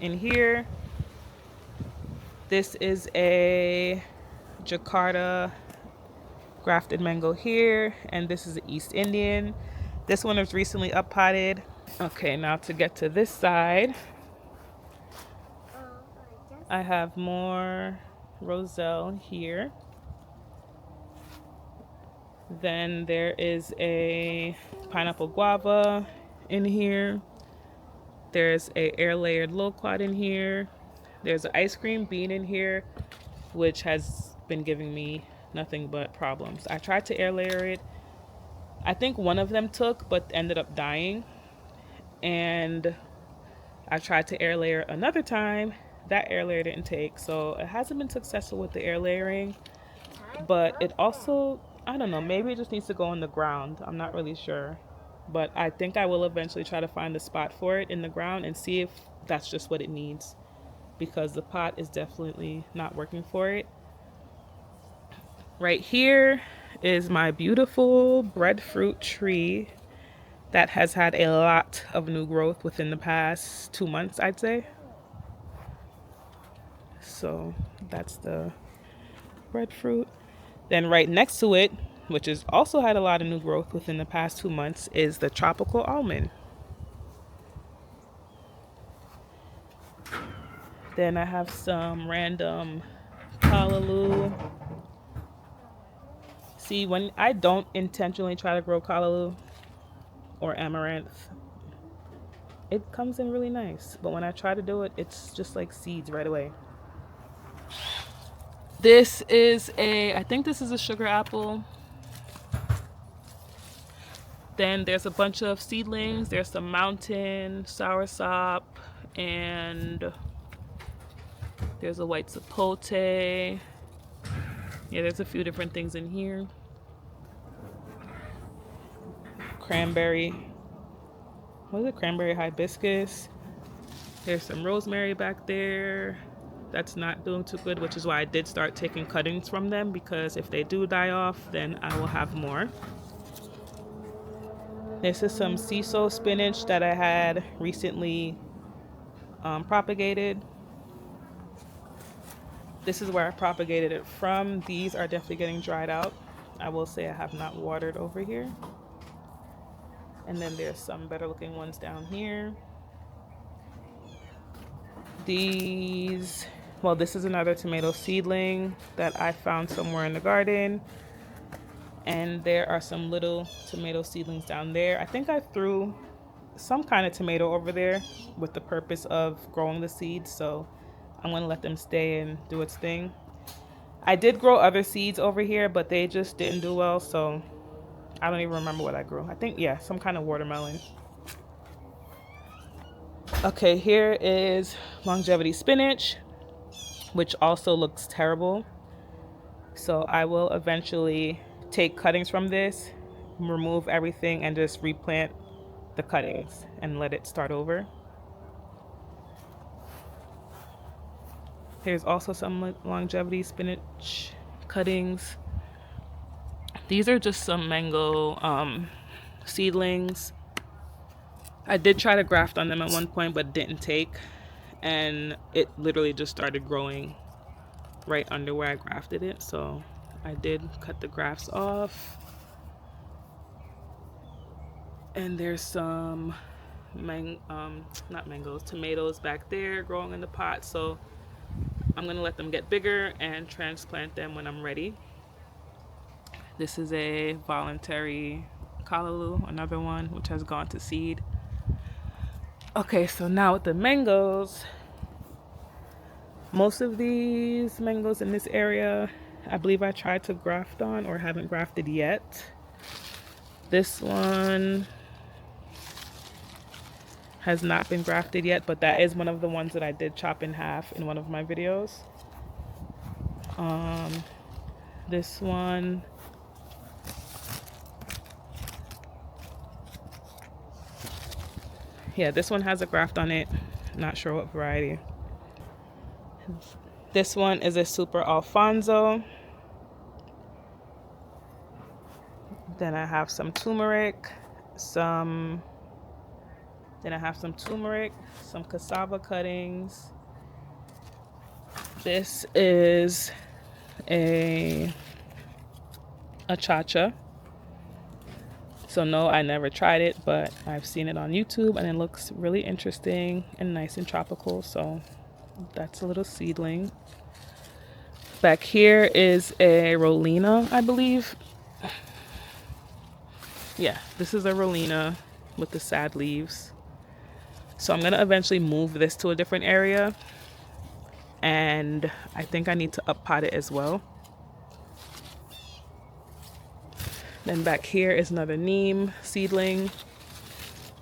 in here. This is a Jakarta grafted mango here, and this is an East Indian. This one was recently up potted. Okay, now to get to this side, I have more roselle here. Then there is a pineapple guava in here. There's a air layered loquat in here. There's an ice cream bean in here, which has been giving me nothing but problems. I tried to air layer it. I think one of them took, but ended up dying. And I tried to air layer another time. That air layer didn't take, so it hasn't been successful with the air layering. But it also, I don't know, maybe it just needs to go in the ground. I'm not really sure. But I think I will eventually try to find a spot for it in the ground and see if that's just what it needs, because the pot is definitely not working for it. Right here is my beautiful breadfruit tree that has had a lot of new growth within the past 2 months, I'd say. So that's the breadfruit. Then right next to it, which has also had a lot of new growth within the past 2 months, is the tropical almond. Then I have some random callaloo. See, when I don't intentionally try to grow callaloo or amaranth, it comes in really nice. But when I try to do it, it's just like seeds right away. This is I think this is a sugar apple. Then there's a bunch of seedlings. There's some mountain soursop, and there's a white sapote. Yeah, there's a few different things in here. Cranberry. What is it? Cranberry hibiscus. There's some rosemary back there. that's not doing too good, which is why I did start taking cuttings from them, because if they do die off, then I will have more. This is some CISO spinach that I had recently propagated. This is where I propagated it from. These are definitely getting dried out. I will say I have not watered over here. And then there's some better looking ones down here. These, well, this is another tomato seedling that I found somewhere in the garden. And there are some little tomato seedlings down there. I think I threw some kind of tomato over there with the purpose of growing the seeds, so I'm gonna let them stay and do its thing. I did grow other seeds over here, but they just didn't do well, so I don't even remember what I grew. I think, yeah, some kind of watermelon. Okay, here is longevity spinach, which also looks terrible. So I will eventually take cuttings from this, remove everything, and just replant the cuttings and let it start over. Here's also some longevity spinach cuttings. These are just some mango seedlings. I did try to graft on them at one point, but didn't take. And it literally just started growing right under where I grafted it. So I did cut the grafts off. And there's some not mangoes, tomatoes back there growing in the pot. So I'm gonna let them get bigger and transplant them when I'm ready. This is a voluntary callaloo, another one which has gone to seed. Okay, so now with the mangoes, most of these mangoes in this area, I believe I tried to graft on or haven't grafted yet. This one has not been grafted yet, but that is one of the ones that I did chop in half in one of my videos. This one, yeah, this one has a graft on it. Not sure what variety. This one is a Super Alfonso. Then I have some turmeric, some cassava cuttings. This is a chacha. So no, I never tried it, but I've seen it on YouTube and it looks really interesting and nice and tropical. So that's a little seedling. Back here is a Rolina, I believe. Yeah, this is a Rolina with the sad leaves. So I'm gonna eventually move this to a different area. And I think I need to up pot it as well. Then back here is another neem seedling.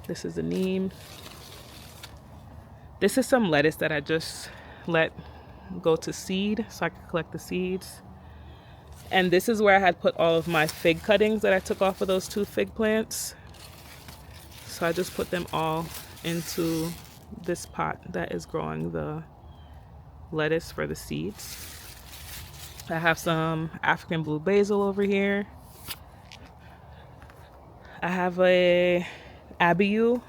This is a neem. This is some lettuce that I just let go to seed so I can collect the seeds. And this is where I had put all of my fig cuttings that I took off of those 2 fig plants. So I just put them all into this pot that is growing the lettuce for the seeds. I have some African blue basil over here. I have a abiyu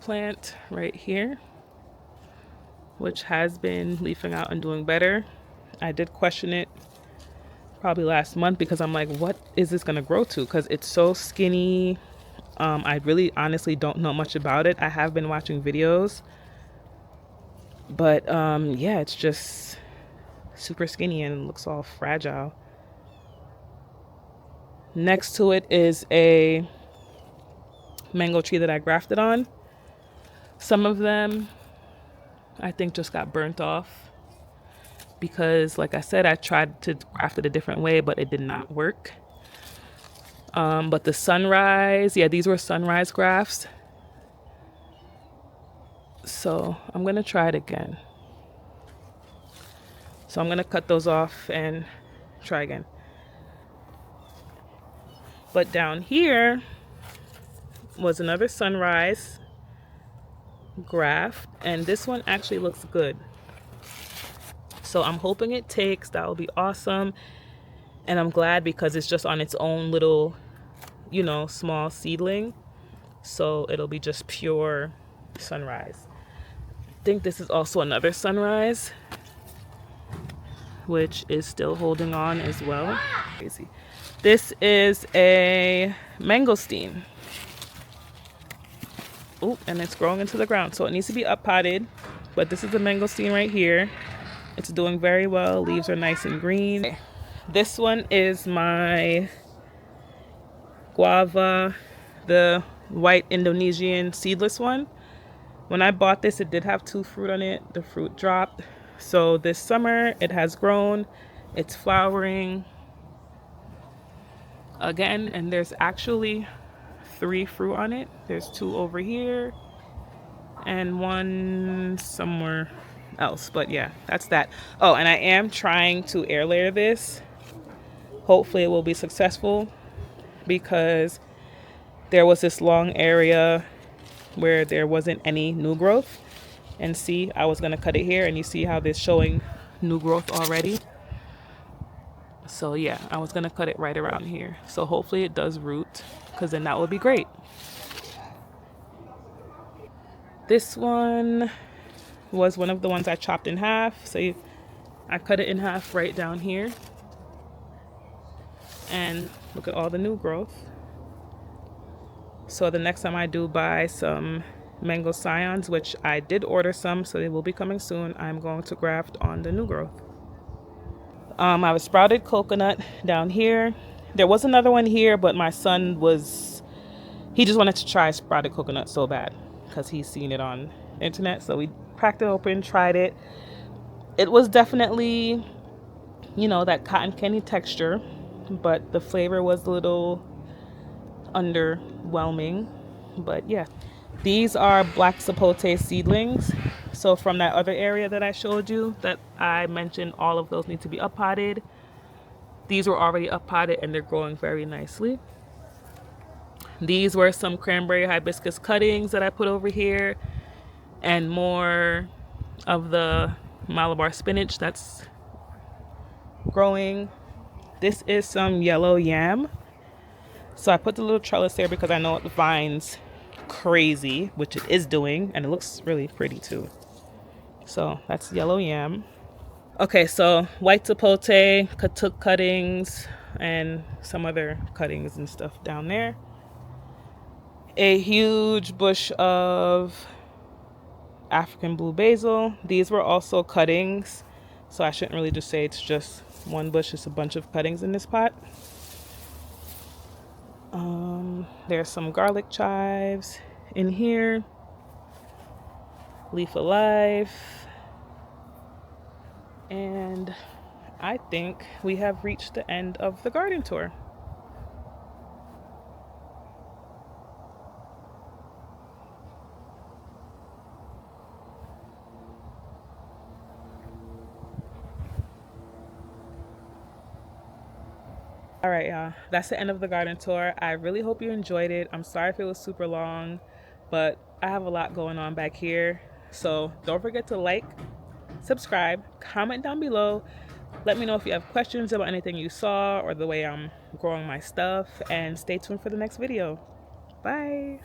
plant right here, which has been leafing out and doing better. I did question it probably last month because I'm like, what is this gonna grow to? Because it's so skinny. I really honestly don't know much about it. I have been watching videos, but yeah, it's just super skinny and looks all fragile. Next to it is a mango tree that I grafted on. Some of them I think just got burnt off because, like I said, I tried to graft it a different way, but it did not work. But the sunrise, yeah, these were sunrise grafts. So I'm gonna try it again. So I'm gonna cut those off and try again. But down here was another sunrise. graft, and this one actually looks good. So I'm hoping it takes. That will be awesome. And I'm glad because it's just on its own little, you know, small seedling. So it'll be just pure sunrise. I think this is also another sunrise, which is still holding on as well. Crazy. This is a mangosteen. Oh, and it's growing into the ground, so it needs to be up potted. But this is the mangosteen right here. It's doing very well. Leaves are nice and green. Okay. This one is my guava, the white Indonesian seedless one. When I bought this, it did have 2 fruit on it. The fruit dropped. So this summer it has grown. It's flowering again, and there's actually 3 fruit on it. There's 2 over here and 1 somewhere else, but yeah, that's that. Oh, and I am trying to air layer this. Hopefully it will be successful because there was this long area where there wasn't any new growth. And see, I was gonna cut it here, and you see how this showing new growth already. So yeah, I was gonna cut it right around here. So hopefully it does root, because then that would be great. This one was one of the ones I chopped in half. So I cut it in half right down here. And look at all the new growth. So the next time I do buy some mango scions, which I did order some, so they will be coming soon, I'm going to graft on the new growth. I have a sprouted coconut down here. There was another one here, but my son he just wanted to try sprouted coconut so bad because he's seen it on the internet. So we cracked it open, tried it. It was definitely, you know, that cotton candy texture, but the flavor was a little underwhelming. But yeah, these are black sapote seedlings. So from that other area that I showed you that I mentioned, all of those need to be up potted. These were already up potted and they're growing very nicely. These were some cranberry hibiscus cuttings that I put over here, and more of the Malabar spinach that's growing. This is some yellow yam. So I put the little trellis there because I know it vines crazy, which it is doing, and it looks really pretty too. So that's yellow yam. Okay, so white sapote, katuk cuttings, and some other cuttings and stuff down there. A huge bush of African blue basil. These were also cuttings, so I shouldn't really just say it's just one bush. It's a bunch of cuttings in this pot. There's some garlic chives in here. Leaf of life. And I think we have reached the end of the garden tour. All right, y'all, that's the end of the garden tour. I really hope you enjoyed it. I'm sorry if it was super long, but I have a lot going on back here. So don't forget to like, subscribe, comment down below. Let me know if you have questions about anything you saw or the way I'm growing my stuff, and stay tuned for the next video. Bye.